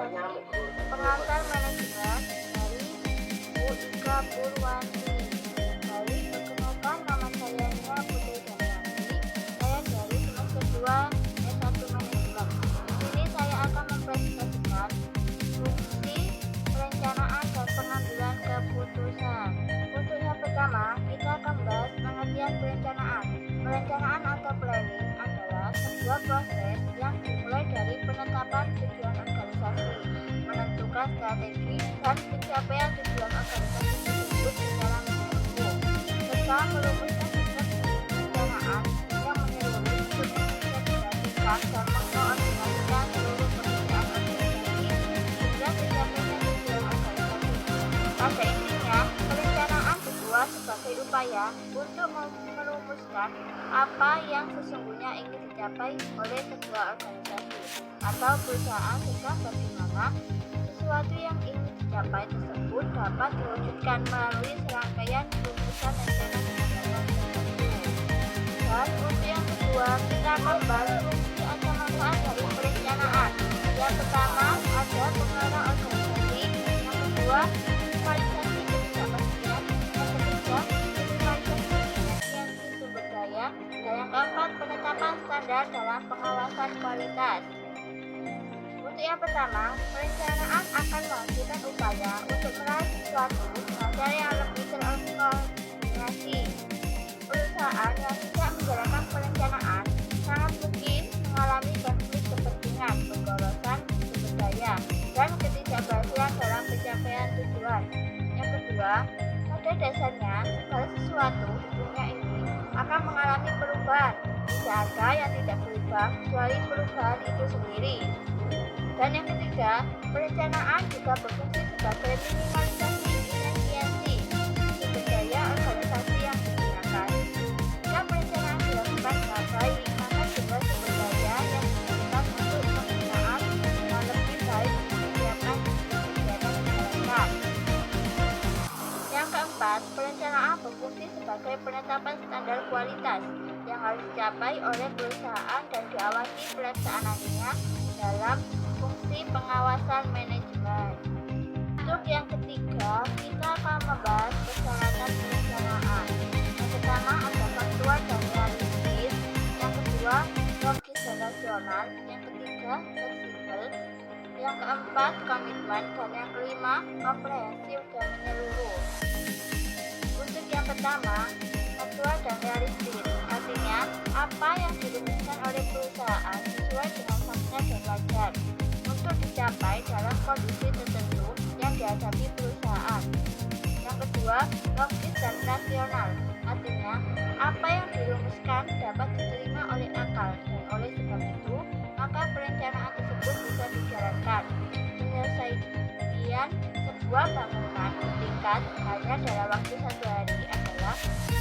Pengantar manajemen dari Bu Ika Purwanti. Baik, perkenalkan nama saya Nia Putri Daryanti. Saya dari semester 2 S1 Manajemen. Di sini saya akan mempresentasikan fungsi perencanaan dan pengambilan keputusan. Untuk yang pertama, kita akan bahas pengertian perencanaan. Perencanaan atau planning adalah sebuah proses yang dimulai dari penetapan tujuan organisasi, menentukan strategi dan pencapaian tujuan organisasi tersebut secara menyeluruh, serta merumuskan sistem perencanaan yang menyeluruh untuk mengintegrasikan dan mengkoordinasikan seluruh pekerjaan organisasi hingga tercapainya tujuan organisasi. Pada intinya, perencanaan dibuat sebagai upaya untuk merumuskan apa yang sesungguhnya ingin dicapai oleh sebuah organisasi atau perusahaan serta bagaimana sesuatu yang ingin dicapai tersebut dapat diwujudkan melalui serangkaian rumusan rencana pembangunan tertentu. Dan untuk yang kedua, kita akan bahas fungsi atau manfaat dari perencanaan. Yang pertama ada pengarah organisasi, yang kedua optimalisasi ketidakpastian, yang ketiga optimalisasi efisiensi sumber daya, dan yang keempat penetapan standar dalam pengawasan kualitas. Untuk yang pertama, perencanaan akan menghasilkan upaya untuk meraih sesuatu agar yang lebih terkoordinasi. Perusahaan yang tidak menjalankan perencanaan sangat mungkin mengalami konflik kepentingan, pemborosan sumber daya, dan ketidakberhasilan dalam pencapaian tujuan. Yang kedua, pada dasarnya segala sesuatu di dunia ini akan mengalami perubahan. Tidak ada yang tidak berubah kecuali perubahan itu sendiri. Dan yang ketiga, perencanaan juga berfungsi sebagai minimalisasi inefisiensi sumber daya organisasi yang digunakan. Jika perencanaan dilakukan dengan baik, maka jumlah sumber daya yang digunakan untuk penggunaan yang lebih baik disediakan kegiatan dijalankan. Yang keempat, perencanaan berfungsi sebagai penetapan standar kualitas yang harus dicapai oleh perusahaan dan diawasi pelaksanaannya dalam fungsi pengawasan manajemen. Untuk yang ketiga, kita akan membahas persyaratan perencanaan. Yang pertama ada faktual dan realistis, yang kedua logis dan rasional, yang ketiga fleksibel, yang keempat komitmen, dan yang kelima komprehensif dan menyeluruh. Untuk yang pertama, faktual dan realistis, artinya apa yang dirumuskan oleh perusahaan sesuai dengan fakta dan wajar untuk dicapai dalam kondisi tertentu yang dihadapi perusahaan. Yang kedua, logis dan rasional, artinya apa yang dirumuskan dapat diterima oleh akal dan oleh sebab itu maka perencanaan tersebut bisa dijalankan. Penyelesaian sebuah bangunan tingkat hanya dalam waktu 1 hari adalah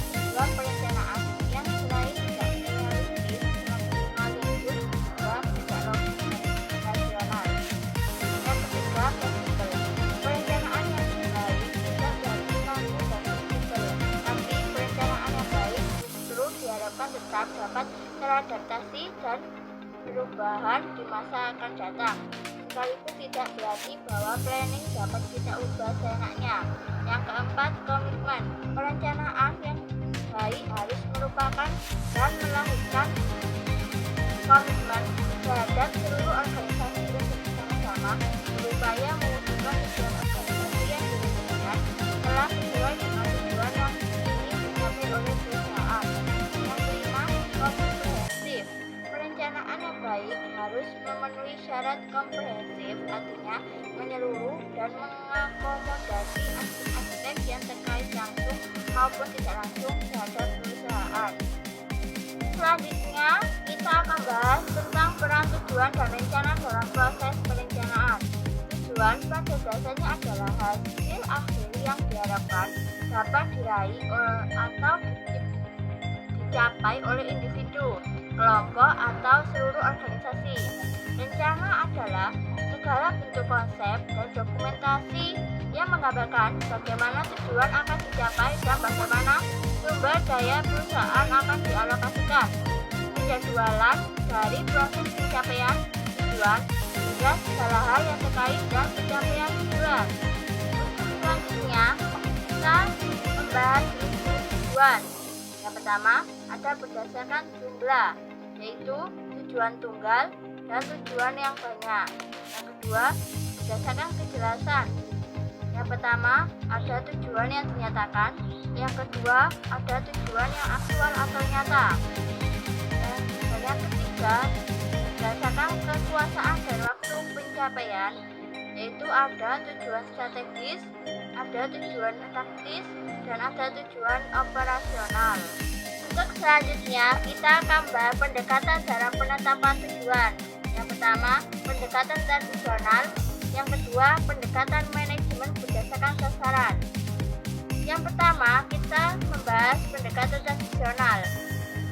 sebuah perencanaan yang selain tidak realistis, sekaligus juga tidak logis dan rasional. Yang ketiga, fleksibel. Perencanaan yang baik tidak berarti kaku dan fleksibel, tapi perencanaan yang baik justru diharapkan tetap dapat teradaptasi dan perubahan di masa akan datang. Sekalipun tidak berarti bahwa planning dapat kita ubah seenaknya. Yang keempat, komitmen. Perencanaan yang baik harus merupakan dan melahirkan komitmen terhadap seluruh organisasi untuk bersama-sama berupaya mewujudkan tujuan organisasi yang dirumuskan telah sesuai dengan tujuan yang ingin dicapai oleh perusahaan. Yang kelima, komprehensif. Perencanaan yang baik harus memenuhi syarat komprehensif, artinya menyeluruh dan mengakomodasi aspek-aspek yang terkait langsung maupun tidak langsung terhadap perusahaan. Selanjutnya, kita akan bahas tentang peran tujuan dan rencana dalam proses perencanaan. Tujuan pada dasarnya adalah hasil akhir yang diharapkan dapat diraih atau dicapai oleh individu, kelompok, atau seluruh organisasi. Rencana adalah segala bentuk konsep dan dokumentasi yang menggambarkan bagaimana tujuan akan dicapai dan bagaimana sumber daya perusahaan akan dialokasikan. Penjadwalan dari proses pencapaian tujuan dan segala hal yang terkait dengan pencapaian tujuan. Untuk selanjutnya, kita membahas tujuan. Yang pertama, ada berdasarkan jumlah, yaitu tujuan tunggal dan tujuan yang banyak. Yang kedua, berdasarkan kejelasan. Yang pertama, ada tujuan yang dinyatakan. Yang kedua, ada tujuan yang aktual atau nyata. Dan yang ketiga, berdasarkan kekuasaan dan waktu pencapaian, yaitu ada tujuan strategis, ada tujuan taktis, dan ada tujuan operasional. Untuk selanjutnya, kita akan bahas pendekatan dalam penetapan tujuan. Yang pertama, pendekatan tradisional. Yang kedua, pendekatan manajemen berdasarkan sasaran. Yang pertama, kita membahas pendekatan tradisional.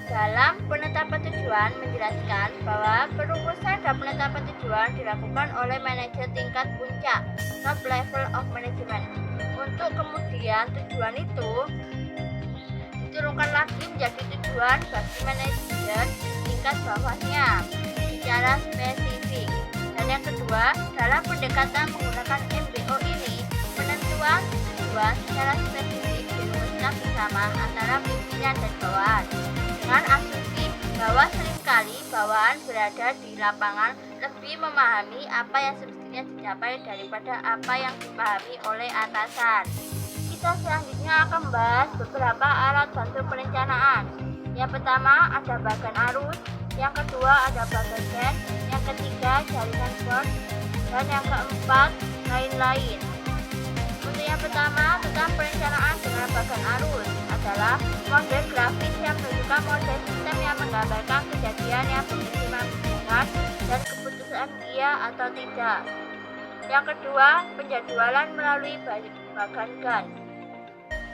Dalam penetapan tujuan menjelaskan bahwa perumusan dan penetapan tujuan dilakukan oleh manajer tingkat puncak, top level of management. Untuk kemudian tujuan itu diturunkan lagi menjadi tujuan bagi manajer tingkat bawahnya secara spesifik. Dan yang kedua, dalam pendekatan menggunakan MBO ini, penentuan tujuan secara spesifik dirumuskan bersama antara pimpinan dan bawahan dengan asumsi bahwa seringkali bawahan berada di lapangan lebih memahami apa yang semestinya dicapai daripada apa yang dipahami oleh atasan. Kita selanjutnya akan membahas beberapa alat bantu perencanaan. Yang pertama ada bagan arus, yang kedua ada bagan gen, yang ketiga jaringan board, dan yang keempat lain-lain. Untuk yang pertama tentang perencanaan dengan bagan arus adalah model grafis yang menunjukkan model sistem yang menggambarkan kejadian yang begitu membingungkan dan keputusan iya atau tidak. Yang kedua, penjadwalan melalui bagan Gantt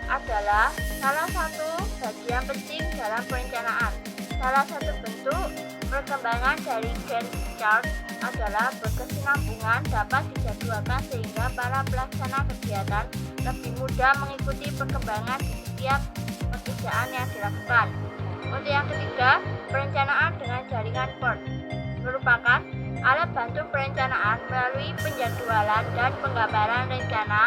adalah salah satu bagian penting dalam perencanaan. Salah satu bentuk perkembangan dari Gantt chart adalah berkesinambungan dapat dijadwalkan sehingga para pelaksana kegiatan lebih mudah mengikuti perkembangan di setiap pekerjaan yang dilakukan. Untuk yang ketiga, perencanaan dengan jaringan board merupakan alat bantu perencanaan melalui penjadwalan dan penggambaran rencana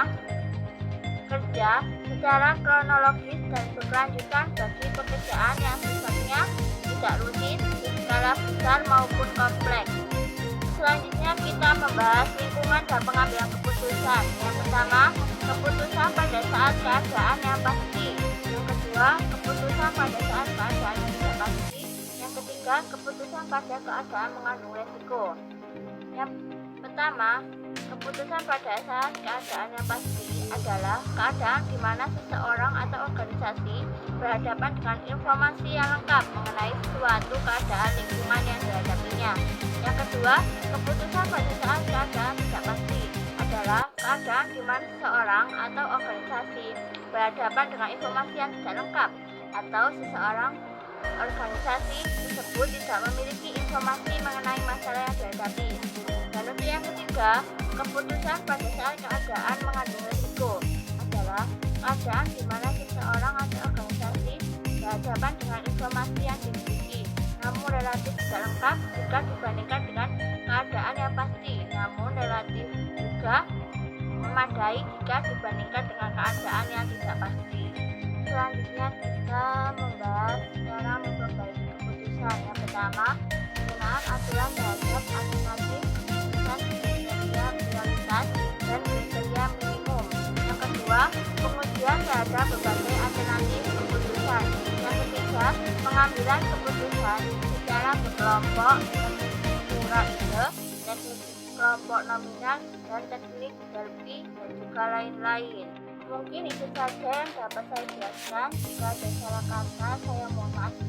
kerja secara kronologis dan berkelanjutan bagi pekerjaan yang sifatnya tidak rutin, skala besar maupun kompleks. Selanjutnya kita membahas lingkungan dan pengambilan keputusan. Yang pertama, keputusan pada saat keadaan yang pasti. Yang kedua, keputusan pada saat keadaan yang tidak pasti. Yang ketiga, keputusan pada keadaan mengandung resiko. Yang pertama, keputusan pada saat keadaan yang pasti adalah keadaan di mana seseorang atau organisasi berhadapan dengan informasi yang lengkap mengenai suatu keadaan lingkungan yang dihadapinya. Yang kedua, keputusan pada saat keadaan tidak pasti adalah keadaan di mana seseorang atau organisasi berhadapan dengan informasi yang tidak lengkap atau seseorang organisasi tersebut tidak memiliki informasi mengenai masalah yang dihadapi. Dan untuk yang ketiga, keputusan pada saat keadaan mengandung risiko adalah keadaan di mana seseorang atau organisasi berhadapan dengan informasi yang dimiliki, namun relatif tidak lengkap jika dibandingkan dengan keadaan yang pasti, namun relatif juga memadai jika dibandingkan dengan keadaan yang tidak pasti. Selanjutnya kita membahas cara memperbaiki keputusan. Yang pertama, penggunaan aturan terhadap alternatif keputusan kriteria prioritas dan kriteria minimum. Yang kedua, pengujian terhadap berbagai alternatif keputusan. Yang ketiga, pengambilan keputusan secara berkelompok, teknik ide, teknik kelompok nominal, dan teknik Delphi, dan juga lain-lain. Mungkin itu saja yang dapat saya jelaskan. Jika ada salah kata, saya mohon maaf.